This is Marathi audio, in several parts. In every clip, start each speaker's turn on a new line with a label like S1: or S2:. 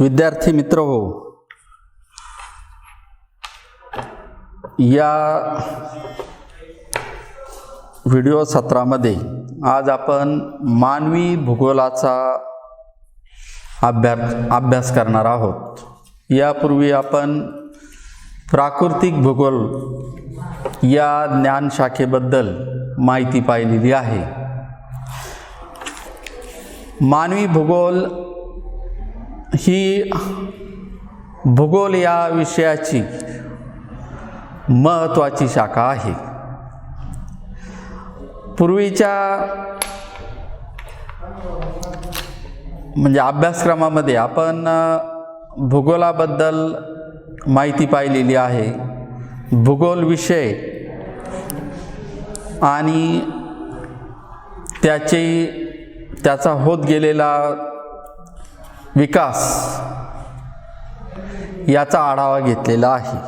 S1: विद्यार्थी मित्र हो, या व्हिडिओ सत्रामध्ये आज आपण मानवी भूगोलाचा अभ्यास करणार आहोत। यापूर्वी आपण प्राकृतिक भूगोल या ज्ञानशाखेबद्दल माहिती पाहिलेली आहे। मानवी भूगोल ही भूगोल या विषयाची महत्त्वाची शाखा आहे। पूर्वीच्या अभ्यासक्रमामध्ये आपण भूगोलाबद्दल माहिती पाहिलेली आहे। भूगोल विषय आणि त्याचा होत गेलेला विकास याचा आढावा घेतलेला आहे।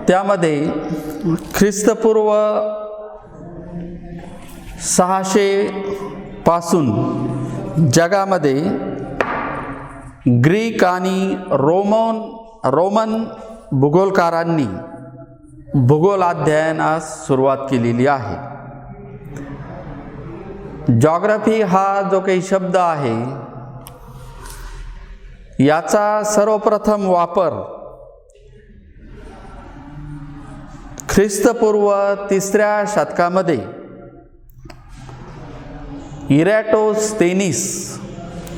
S1: त्यामध्ये ख्रिस्तपूर्व 600 पासून जगामध्ये ग्रीक आणि रोमन भूगोलकारांनी भूगोल अध्ययनास सुरुवात केलेली आहे। जॉग्राफी हा जो काही शब्द आहे याचा सर्वप्रथम वापर ख्रिस्तपूर्व 3ऱ्या शतकामध्ये इरॅटोस्थेनीस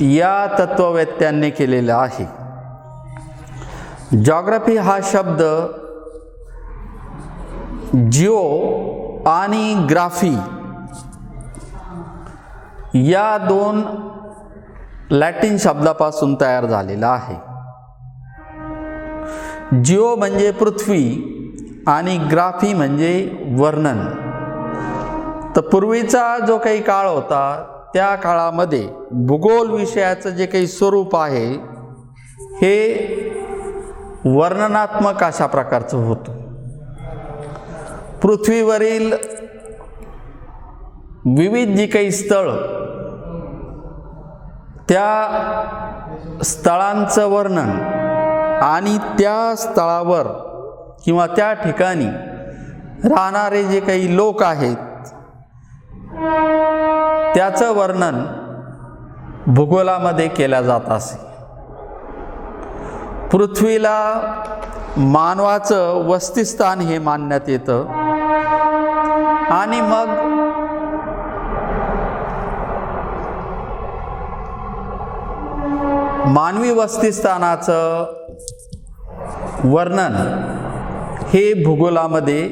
S1: या तत्ववेत्त्यांनी केलेला आहे। जॉग्राफी हा शब्द जिओ आणि ग्राफी या दोन लॅटिन शब्दापासून तयार झालेला आहे। जिओ म्हणजे पृथ्वी आणि ग्राफी म्हणजे वर्णन। तर पूर्वीचा जो काही काळ होता त्या काळामध्ये भूगोल विषयाचं जे काही स्वरूप आहे हे वर्णनात्मक अशा प्रकारचं होतं। पृथ्वीवरील विविध जी काही स्थळ त्या स्थळांचं वर्णन आणि त्या स्थळावर किंवा त्या ठिकाणी राहणारे जे काही लोक आहेत त्याचं वर्णन भूगोलामध्ये केल्या जात असे। पृथ्वीला मानवाचं वसतिस्थान हे मानण्यात येतं आणि मग मानवी वसतिस्थानाचं वर्णन हे भूगोलामध्ये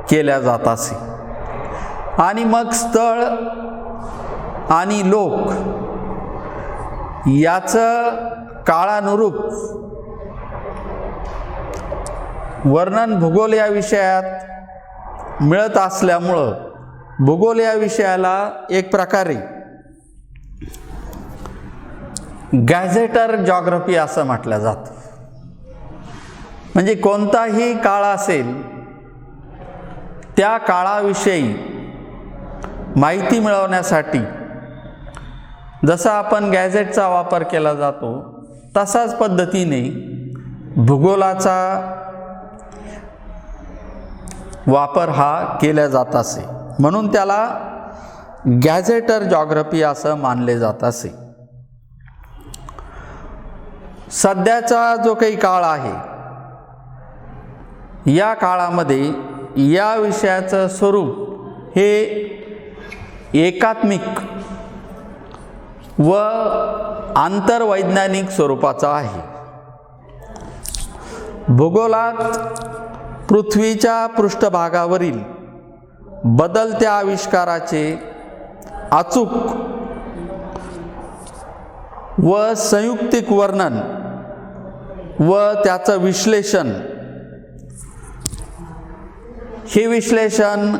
S1: केल्या जात असे आणि मग स्थळ आणि लोक याचं काळानुरूप वर्णन भूगोल या विषयात मिळत असल्यामुळं भूगोल या विषयाला एक प्रकारे गॅझेटर जॉग्राफी असं म्हटलं जातं। म्हणजे कोणताही काळ असेल त्या काळाविषयी माहिती मिळवण्यासाठी जसा आपण गॅझेटचा वापर केला जातो तसाच पद्धतीने भूगोलाचा वापर हा केला जात असे, म्हणून त्याला गॅझेटर जॉग्राफी असं मानले जात असे। सध्याचा जो काही काळ आहे या काळामध्ये या विषयाचं स्वरूप हे एकात्मिक व आंतरवैज्ञानिक स्वरूपाचं आहे। भूगोलात पृथ्वीच्या पृष्ठभागावरील बदलत्या आविष्काराचे अचूक व संयुक्तिक वर्णन व त्याचं विश्लेषण, हे विश्लेषण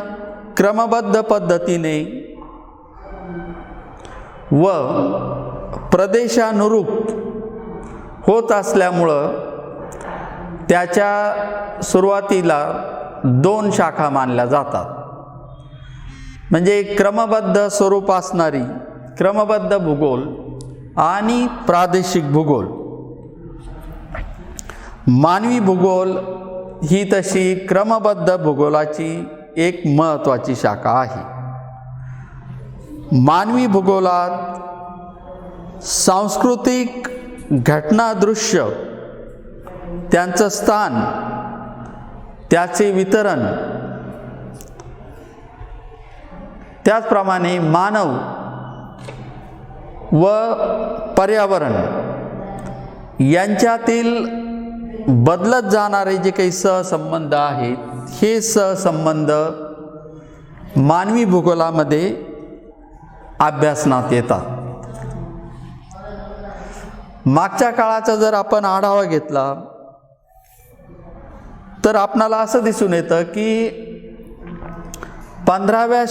S1: क्रमबद्ध पद्धतीने व प्रदेशानुरूप होत असल्यामुळं त्याच्या सुरुवातीला 2 शाखा मानल्या जातात। म्हणजे क्रमबद्ध स्वरूप असणारी क्रमबद्ध भूगोल आणि प्रादेशिक भूगोल. मानवी भूगोल ही तशी क्रमबद्ध भूगोलाची एक महत्त्वाची शाखा आहे. मानवी भूगोलात सांस्कृतिक घटना दृश्य, त्यांचं स्थान, त्याचे वितरण, त्याचप्रमाणे मानव व पर्यावरण यांच्यातील बदलत जाणारे जे काही सहसंबंध आहेत, हे सहसंबंध मानवी भूगोलामध्ये अभ्यासनात येतात. मागच्या काळाचा जर आपण आढावा घेतला तर आपणाला असं दिसून येतं की 15व्या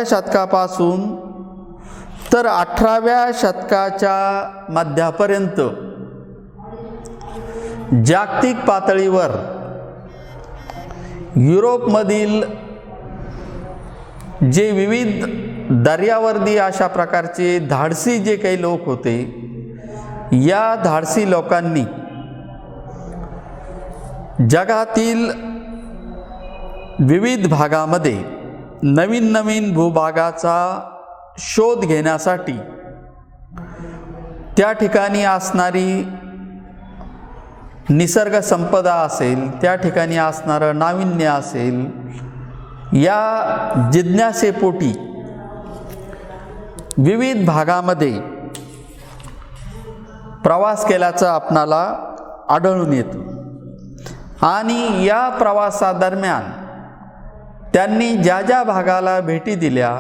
S1: शतकापासून तर 18व्या शतकाच्या मध्यापर्यंत जागतिक पातळीवर युरोपमधील जे विविध दर्यावर्दी अशा प्रकारचे धाडसी जे काही लोक होते, या धाडसी लोकांनी जगातील विविध भागामध्ये नवीन नवीन भूभागाचा शोध घेण्यासाठी त्या ठिकाणी असणारी निसर्ग संपदा असेल, त्या ठिकाणी असणारं नाविन्य असेल, या जिज्ञासेपोटी विविध भागामध्ये प्रवास केल्याचं आपणाला आढळून येतं. आणि या प्रवासादरम्यान त्यांनी ज्या ज्या भागाला भेटी दिल्या,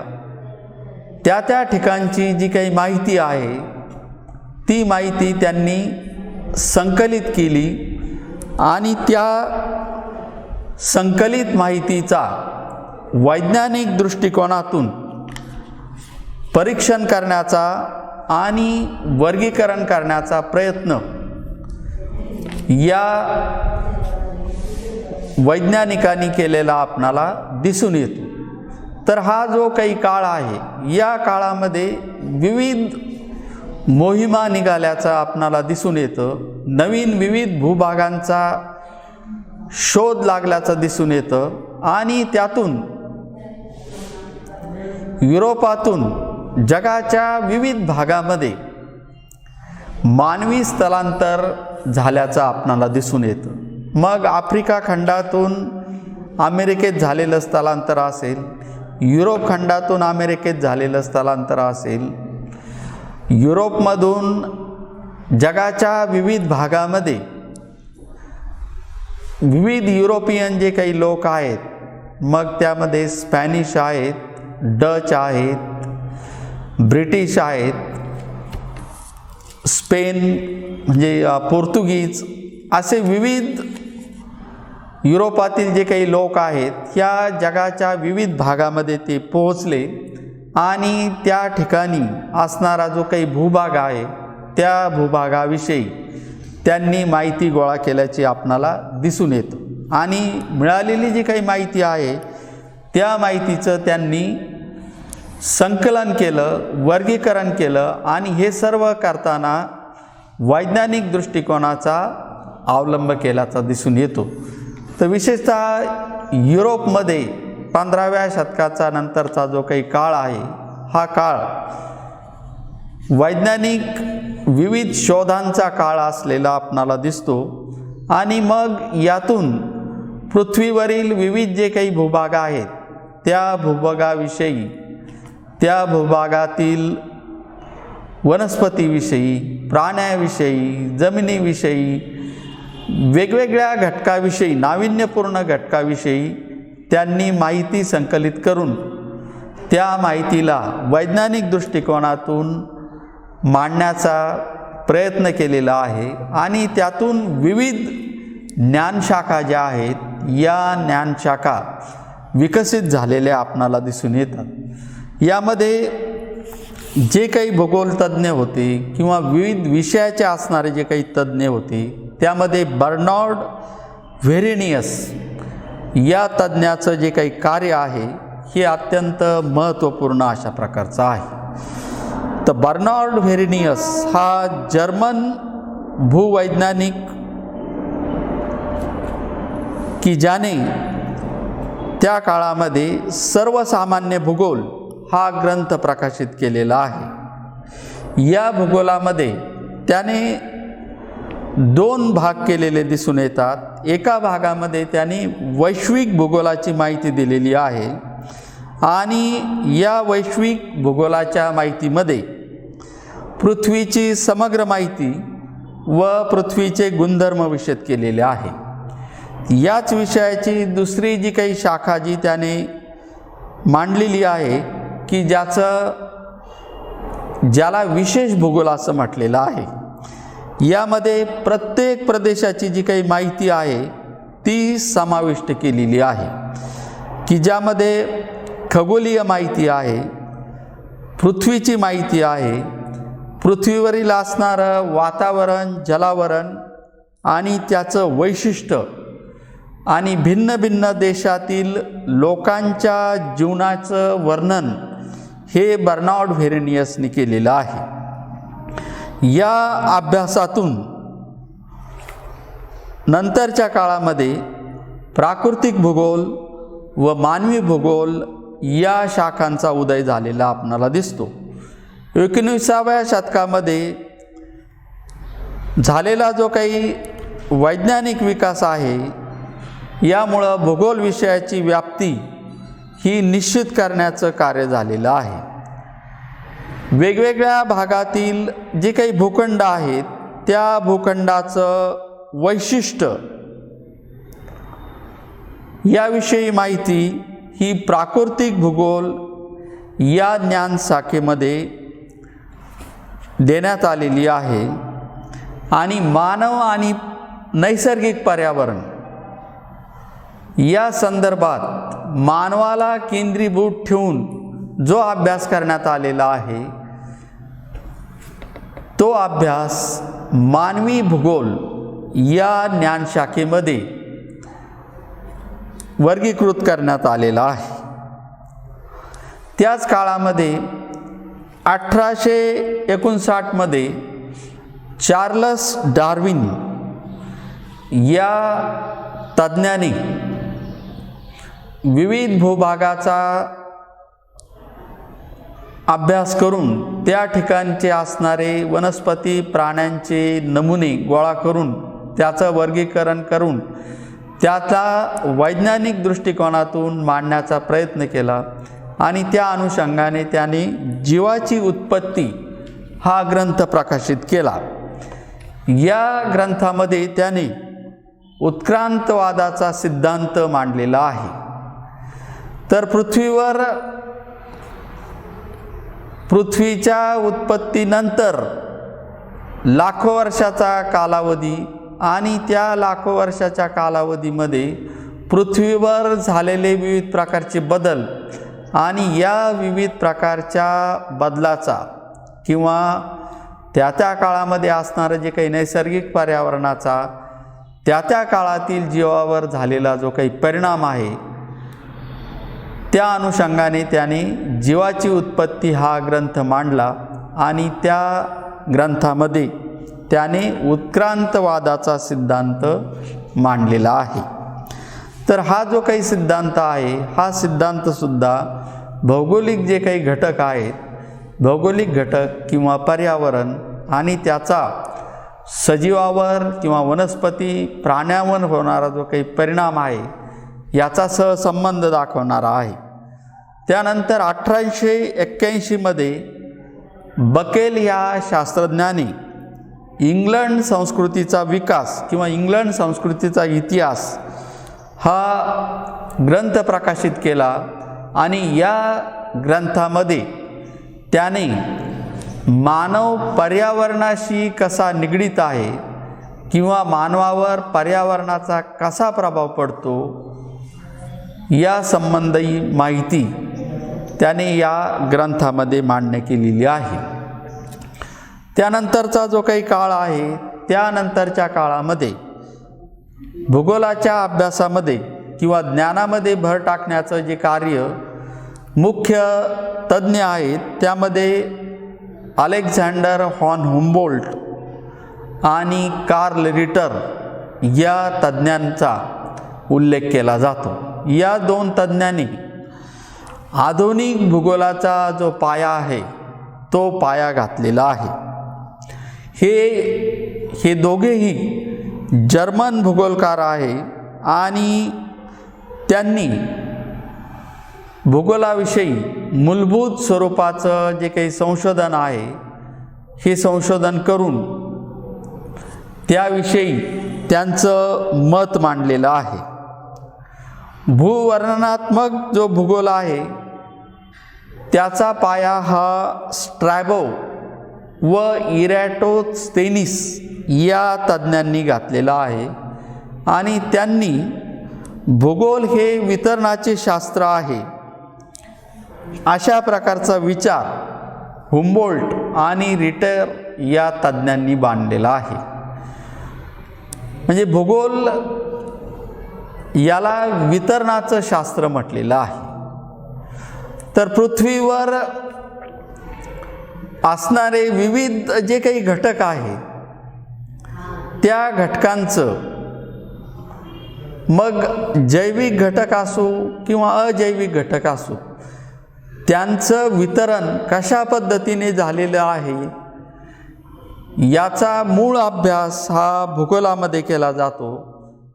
S1: त्या त्या ठिकाणची जी काही माहिती आहे, ती माहिती त्यांनी संकलित केली आणि त्या संकलित माहितीचा वैज्ञानिक दृष्टिकोनातून परीक्षण करण्याचा आणि वर्गीकरण करण्याचा प्रयत्न या वैज्ञानिकांनी केलेला आपणाला दिसून येतो. तर हा जो काही काळ आहे, या काळामध्ये विविध मोहिमा निघाल्याचं आपणाला दिसून येतं. नवीन विविध भूभागांचा शोध लागल्याचं दिसून येतं आणि त्यातून युरोपातून जगाच्या विविध भागामध्ये मानवी स्थलांतर झाल्याचं आपणाला दिसून येतं. मग आफ्रिका खंडातून अमेरिकेत झालेलं स्थलांतर असेल, युरोप खंडातून अमेरिकेत झालेलं स्थलांतर असेल, युरोपमधून जगाच्या विविध भागामध्ये विविध युरोपियन जे काही लोक आहेत, मग त्यामध्ये स्पॅनिश आहेत, डच आहेत, ब्रिटिश आहेत, स्पेन म्हणजे पोर्तुगीज, असे विविध युरोपातील जे काही लोक आहेत, ह्या जगाच्या विविध भागामध्ये ते पोहोचले आणि त्या ठिकाणी असणारा जो काही भूभाग आहे, त्या भूभागाविषयी त्यांनी माहिती गोळा केल्याचे आपणाला दिसून येतं. आणि मिळालेली जी काही माहिती आहे, त्या माहितीचं त्यांनी संकलन केलं, वर्गीकरण केलं आणि हे सर्व करताना वैज्ञानिक दृष्टिकोनाचा अवलंब केल्याचा दिसून येतो. तर विशेषतः युरोपमध्ये 15व्या शतकाचा नंतरचा जो काही काळ आहे, हा काळ वैज्ञानिक विविध शोधांचा काळ असलेला आपणाला दिसतो. आणि मग यातून पृथ्वीवरील विविध जे काही भूभाग आहेत, त्या भूभागाविषयी, त्या भूभागातील वनस्पतीविषयी, प्राण्याविषयी, जमिनीविषयी, वेगवेगळ्या घटकाविषयी, नाविन्यपूर्ण घटकाविषयी त्यांनी माहिती संकलित करून त्या माहितीला वैज्ञानिक दृष्टिकोनातून मांडण्याचा प्रयत्न केलेला आहे. आणि त्यातून विविध ज्ञानशाखा ज्या आहेत, या ज्ञानशाखा विकसित झालेल्या आपणाला दिसून येतात. यामध्ये जे काही भूगोलतज्ञ होते किंवा विविध विषयाचे असणारे जे काही तज्ज्ञ होते, त्यामध्ये बर्नार्ड व्हेरेनियस या तज्ज्ञाचं जे काही कार्य आहे, हे अत्यंत महत्त्वपूर्ण अशा प्रकारचं आहे. तर बर्नार्ड व्हेरेनियस हा जर्मन भूवैज्ञानिक की ज्याने त्या काळामध्ये सर्वसामान्य भूगोल हा ग्रंथ प्रकाशित केलेला आहे. या भूगोलामध्ये त्याने 2 भाग केलेले दिसून येतात. एका भागामध्ये त्याने वैश्विक भूगोलाची माहिती दिलेली आहे आणि या वैश्विक भूगोलाच्या माहितीमध्ये पृथ्वीची समग्र माहिती व पृथ्वीचे गुणधर्म विशद केलेले आहे. याच विषयाची दुसरी जी काही शाखा जी त्याने मांडलेली आहे की ज्याला विशेष भूगोल असं म्हटलेलं आहे. यामध्ये प्रत्येक प्रदेशाची जी काही माहिती आहे ती समाविष्ट केलेली आहे की ज्यामध्ये खगोलीय माहिती आहे, पृथ्वीची माहिती आहे, पृथ्वीवरील असणारं वातावरण, जलावरण आणि त्याचं वैशिष्ट्य आणि भिन्न भिन्न देशातील लोकांच्या जीवनाचं वर्णन हे बर्नार्ड व्हेरेनियसने केलेलं आहे. या अभ्यासातून नंतरच्या काळामध्ये प्राकृतिक भूगोल व मानवी भूगोल या शाखांचा उदय झालेला आपणाला दिसतो. 19व्या शतकामध्ये झालेला जो काही वैज्ञानिक विकास आहे यामुळं भूगोल विषयाची व्याप्ती ही निश्चित करण्याचं कार्य झालेलं आहे. वेगवेगळ्या भागातील जे काही भूखंड आहेत त्या भूखंडाचं वैशिष्ट्य याविषयी माहिती ही प्राकृतिक भूगोल या ज्ञान शाखेमध्ये देण्यात आलेली आहे आणि मानव आणि नैसर्गिक पर्यावरण या संदर्भात मानवाला केंद्रीभूत ठेवून जो अभ्यास करण्यात आलेला आहे तो अभ्यास मानवी भूगोल या ज्ञानशाखेमध्ये वर्गीकृत करण्यात आलेला आहे. त्याच काळामध्ये 1859 मध्ये चार्ल्स डार्विन या तज्ज्ञाने विविध भूभागाचा अभ्यास करून त्या ठिकाणचे असणारे वनस्पती प्राण्यांचे नमुने गोळा करून त्याचं वर्गीकरण करून त्याचा वैज्ञानिक दृष्टिकोनातून मांडण्याचा प्रयत्न केला आणि त्या अनुषंगाने त्याने जीवाची उत्पत्ती हा ग्रंथ प्रकाशित केला. या ग्रंथामध्ये त्याने उत्क्रांतवादाचा सिद्धांत मांडलेला आहे. तर पृथ्वीच्या उत्पत्तीनंतर लाखो वर्षाचा कालावधी आणि त्या लाखो वर्षाच्या कालावधीमध्ये पृथ्वीवर झालेले विविध प्रकारचे बदल आणि या विविध प्रकारच्या बदलाचा किंवा त्या काळामध्ये असणारं जे काही नैसर्गिक पर्यावरणाचा त्या काळातील जीवावर झालेला जो काही परिणाम आहे त्या अनुषंगाने त्याने जीवाची उत्पत्ती हा ग्रंथ मांडला आणि त्या ग्रंथामध्ये त्याने उत्क्रांतवादाचा सिद्धांत मांडलेला आहे. तर हा जो काही सिद्धांत आहे हा सिद्धांतसुद्धा भौगोलिक जे काही घटक आहेत, भौगोलिक घटक किंवा पर्यावरण आणि त्याचा सजीवावर किंवा वनस्पती प्राण्यांवर होणारा जो काही परिणाम आहे याचा सहसंबंध दाखवणारा आहे. त्यानंतर 1881 मध्ये बकेल या शास्त्रज्ञाने इंग्लंड संस्कृतीचा विकास किंवा इंग्लंड संस्कृतीचा इतिहास हा ग्रंथ प्रकाशित केला आणि या ग्रंथामध्ये त्याने मानव पर्यावरणाशी कसा निगडीत आहे किंवा मानवावर पर्यावरणाचा कसा प्रभाव पडतो या संबंधी माहिती त्याने या ग्रंथामध्ये मांडणी केलेली आहे. त्यानंतरचा जो काही काळ आहे त्यानंतरच्या काळामध्ये भूगोलाच्या अभ्यासामध्ये किंवा ज्ञानामध्ये भर टाकण्याचं जे कार्य मुख्य तज्ज्ञ आहेत, त्यामध्ये अलेक्झांडर व्हॉन हुम्बोल्ट आणि कार्ल रिटर या तज्ज्ञांचा उल्लेख केला जातो. या दोन तज्ज्ञांनी आधुनिक भूगोलाचा जो पाया आहे तो पाया घातलेला आहे. हे दोघेही जर्मन भूगोलकार आहे आणि त्यांनी भूगोलाविषयी मूलभूत स्वरूपाचं जे काही संशोधन आहे हे संशोधन करून त्याविषयी त्यांचं मत मांडलेलं आहे. भूवर्णनात्मक जो भूगोल आहे त्याचा पाया हा स्ट्रॅबो व इरॅटोस्थेनिस या तज्ज्ञांनी घातलेला आहे आणि त्यांनी भूगोल हे वितरणाचे शास्त्र आहे अशा प्रकारचा विचार हुम्बोल्ट आणि रिटर या तज्ज्ञांनी मांडलेला आहे. म्हणजे भूगोल याला वितरणाचं शास्त्र म्हटलेलं आहे. तर पृथ्वीवर असणारे विविध जे काही घटक आहेत त्या घटकांचं, मग जैविक घटक असो किंवा अजैविक घटक असो, त्यांचं वितरण कशा पद्धतीने झालेलं आहे याचा मूळ अभ्यास हा भूगोलामध्ये केला जातो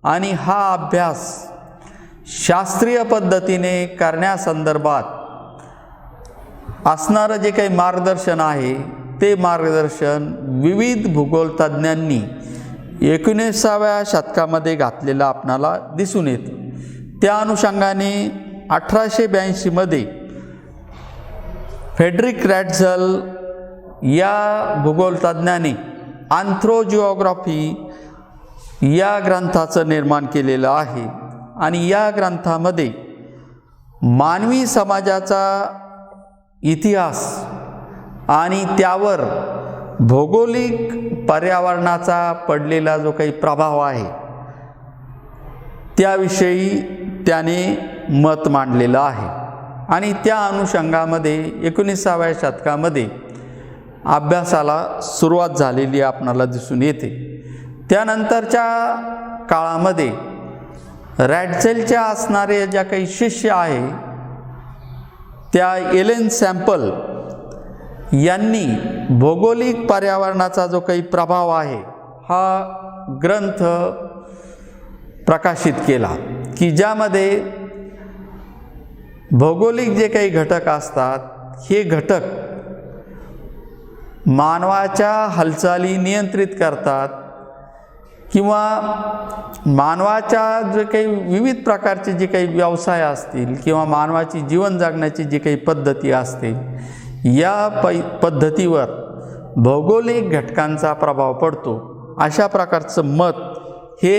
S1: आणि हा अभ्यास शास्त्रीय पद्धतीने करण्यासंदर्भात असणारं जे काही मार्गदर्शन आहे ते मार्गदर्शन विविध भूगोल तज्ज्ञांनी 19व्या शतकामध्ये घातलेलं आपणाला दिसून येतं. त्या अनुषंगाने 1882मध्ये फ्रेडरिक रॅटझल या भूगोल तज्ज्ञाने आंथ्रोजिओग्राफी या ग्रंथाचं निर्माण केलेलं आहे आणि या ग्रंथामध्ये मानवी समाजाचा इतिहास आणि त्यावर भौगोलिक पर्यावरणाचा पडलेला जो काही प्रभाव आहे त्याविषयी त्याने मत मांडलेलं आहे आणि त्या अनुषंगामध्ये 19व्या शतकामध्ये अभ्यासाला सुरुवात झालेली आपणाला दिसून येते. त्यानंतरच्या काळामध्ये रॅटझेलच्या असणारे ज्या काही शिष्य आहे त्या एलेन सॅम्पल यांनी भौगोलिक पर्यावरणाचा जो काही प्रभाव आहे हा ग्रंथ प्रकाशित केला की ज्यामध्ये भौगोलिक जे काही घटक असतात हे घटक मानवाच्या हालचाली नियंत्रित करतात किंवा मानवाच्या जे काही विविध प्रकारचे जे काही व्यवसाय असतील किंवा मानवाची जीवन जगण्याची जी काही पद्धती असतील या पद्धतीवर भौगोलिक घटकांचा प्रभाव पडतो अशा प्रकारचं मत हे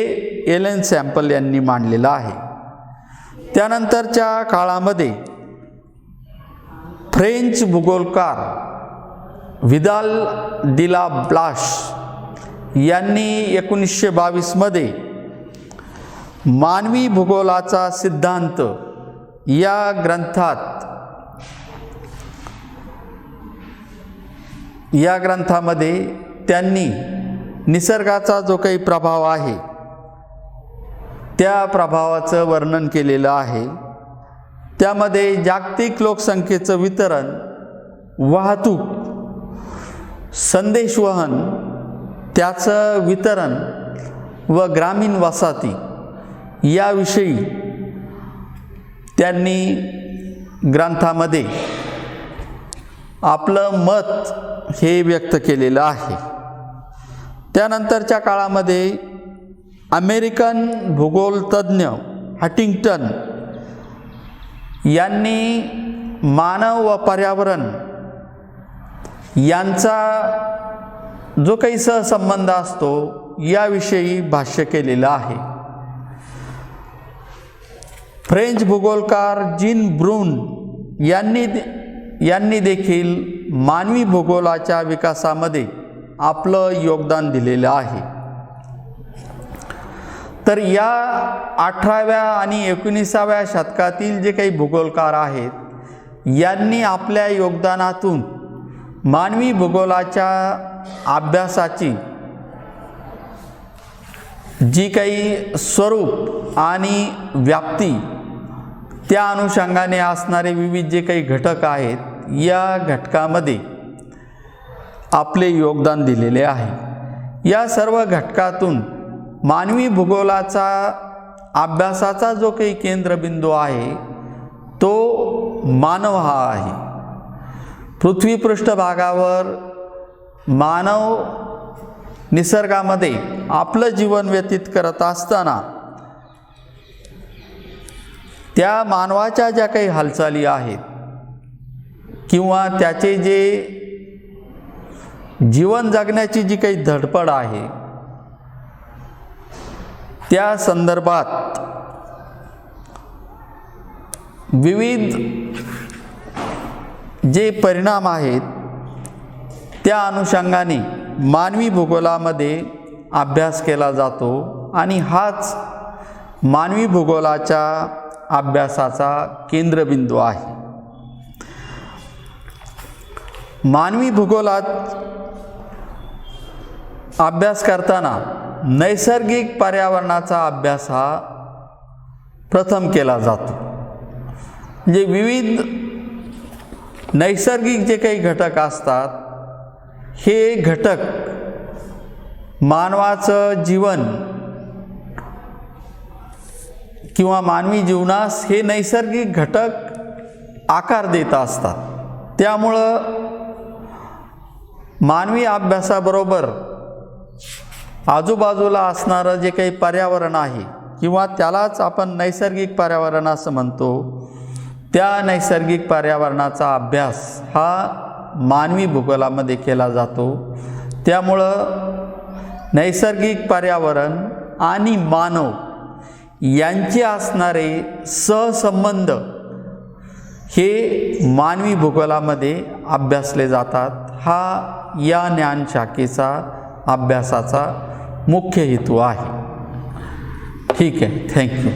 S1: एलेन सॅम्पल यांनी मांडलेलं आहे. त्यानंतरच्या काळामध्ये फ्रेंच भूगोलकार विदाल दिला ब्लाश यांनी 1922मध्ये मानवी भूगोलाचा सिद्धांत या ग्रंथामध्ये त्यांनी निसर्गाचा जो काही प्रभाव आहे त्या प्रभावाचं वर्णन केलेलं आहे. त्यामध्ये जागतिक लोकसंख्येचं वितरण, वाहतूक, संदेशवहन, त्याचं वितरण व ग्रामीण वसाहती याविषयी त्यांनी ग्रंथामध्ये आपलं मत हे व्यक्त केलेलं आहे. त्यानंतरच्या काळामध्ये अमेरिकन भूगोलतज्ञ हंटिंग्टन यांनी मानव व पर्यावरण यांचा जो काही सहसंबंध असतो याविषयी भाष्य केलेलं आहे. फ्रेंच भूगोलकार जीन ब्रून यांनी देखील मानवी भूगोलाच्या विकासामध्ये आपलं योगदान दिलेलं आहे. तर या 18व्या आणि 19व्या शतकातील जे काही भूगोलकार आहेत यांनी आपल्या योगदानातून मानवी भूगोलाच्या अभ्यासाची जी काही स्वरूप आणि व्याप्ती, त्या अनुषंगाने असणारे विविध जे काही घटक आहेत, या घटकामध्ये आपले योगदान दिलेले आहे। या सर्व घटकातून मानवी भूगोलाचा अभ्यासाचा जो काही केंद्रबिंदू आहे तो मानव हा आहे। पृथ्वी पृष्ठभागावर मानव निसर्गामध्ये आपलं जीवन व्यतीत करत असताना त्या मानवाच्या ज्या काही हालचाली आहेत किंवा त्याचे जे जीवन जगण्याची जी काही धडपड आहे, त्या संदर्भात विविध जे परिणाम आहेत त्या अनुषंगाने मानवी भूगोलामध्ये अभ्यास केला जातो आणि हाच मानवी भूगोलाच्या अभ्यासाचा केंद्रबिंदू आहे। मानवी भूगोलात अभ्यास करताना नैसर्गिक पर्यावरणाचा अभ्यास हा प्रथम केला जातो। म्हणजे विविध नैसर्गिक जे काही घटक असतात, हे घटक मानवाचं जीवन किंवा मानवी जीवनास हे नैसर्गिक घटक आकार देत असतात। त्यामुळं मानवी अभ्यासाबरोबर आजूबाजूला असणारं जे काही पर्यावरण आहे किंवा त्यालाच आपण नैसर्गिक पर्यावरण असं म्हणतो, त्या नैसर्गिक पर्यावरणाचा अभ्यास हा मानवी भूगोलामध्ये केला जातो। त्यामुळं नैसर्गिक पर्यावरण आणि मानव यांचे असणारे सहसंबंध हे मानवी भूगोलामध्ये अभ्यासले जातात। हा या ज्ञानशाखेचा अभ्यासाचा मुख्य हेतू आहे। ठीक आहे, थँक्यू।